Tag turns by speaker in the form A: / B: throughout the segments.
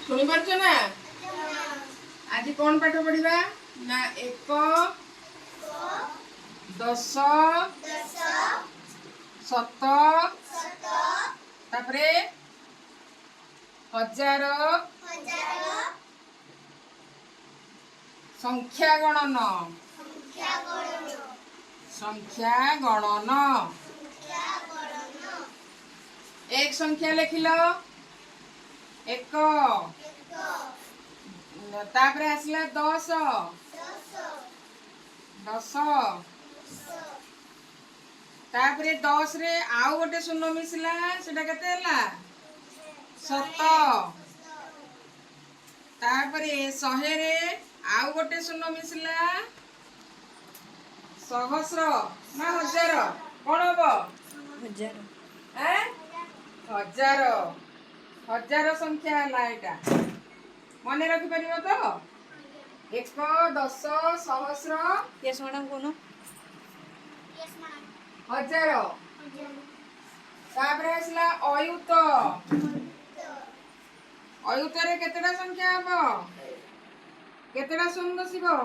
A: शुणी पारछ ना आज कौन पाठ पढ़ा ना 1 10 7 तापरे 1000 संख्या गणन एक संख्या लिखिल 1 तापरे आसला 10 तापरे 10 रे आउ गोटे शून्य मिसला सेटा केते हला 7 तापरे 100 रे आउ गोटे शून्य मिसला सहस्र ना 1000 कौन हम 1000 1000 संख्या है एटा मन रखि पारिबो तो 1 10 सहस्र
B: यस मैडम कोन
A: 1000 तापरे आसला अयुत अयुत रे केतेटा संख्या हबो केतेटा शून्य बसिबो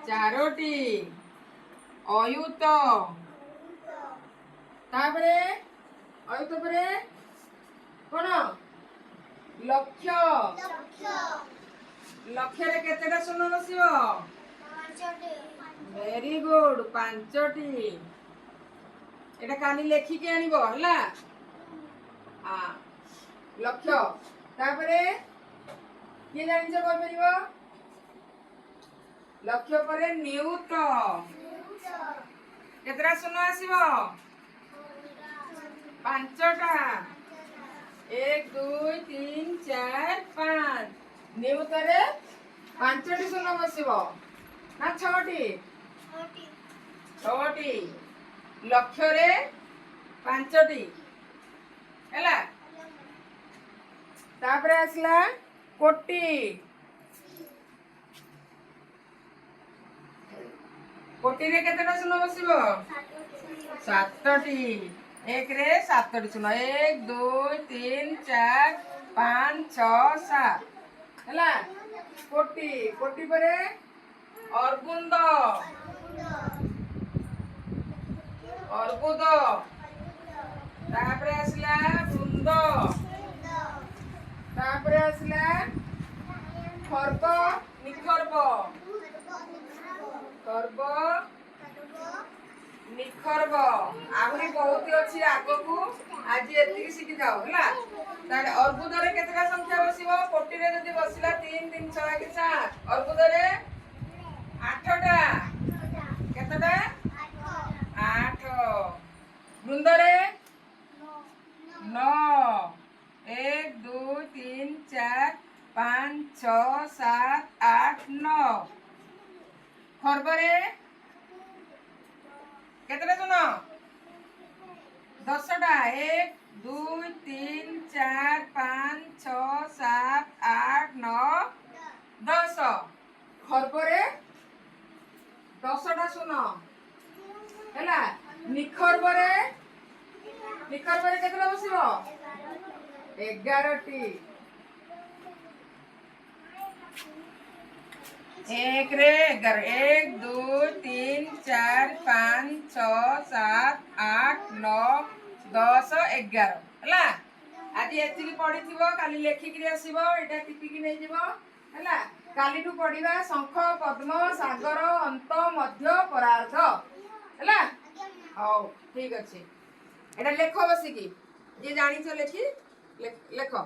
A: 4टी अयुत तापरे अयुत परे कोन लक्ष लक्ष रे केतेटा शून्य बसिबो 5टी वेरी गुड 5टी एटा कानी लेखि के आनिबो हला हां लक्ष तापरे के जानि जे कोइ परिबो लक्ष परे नियुत केतेटा शून्य आसीबो 5टा 1 2 3 4 5 नियुत रे 5टी शून्य बसिबो ना 6टी 6टी लक्ष रे 5टी हैला तापरे आसला कोटी कोटी रे केतेटा शून्य बसिबो 7टी 1 रे 7टी शून्य 1 2 3 4 5 6 7 हैला कोटी कोटी परे अर्बुंद अर्बुद तापरे आसला वृंद तापरे आसला खर्ब निखर्ब खर्ब निखर्ब आहुरी बहुत अच्छी आगो को आज एतिकी शिखि जाओ हला ताले अर्बुद रे केतेटा संख्या बसिबो कोटी रे जदी बसिला 3 3 6 के 7 अर्बुद रे 8टा केतेटा 8 वृंद रे 9 1 2 3 4 5 6 7 8 9 खर्ब रे केतेटा सुनो 10टा 1 2 3 4 5 6 7 8 9 10 खर्ब रे 10टा सुनो हैला निखर्ब रे केतेटा बसिबो 11टी 1 रे 11 1 2 3 4 5 6 7 8 9 10 11 हैला आज एतिकी पढिथिबो काली लेखिकरी आसीबो एटा टिपिकी नै जिवो हैला काली ठु पढिबा शंख पद्म सागर अंत मध्य परार्थ हैला हौ ठीक अछि एटा लेखो बसिकी जे जानि छ लेखि लेखो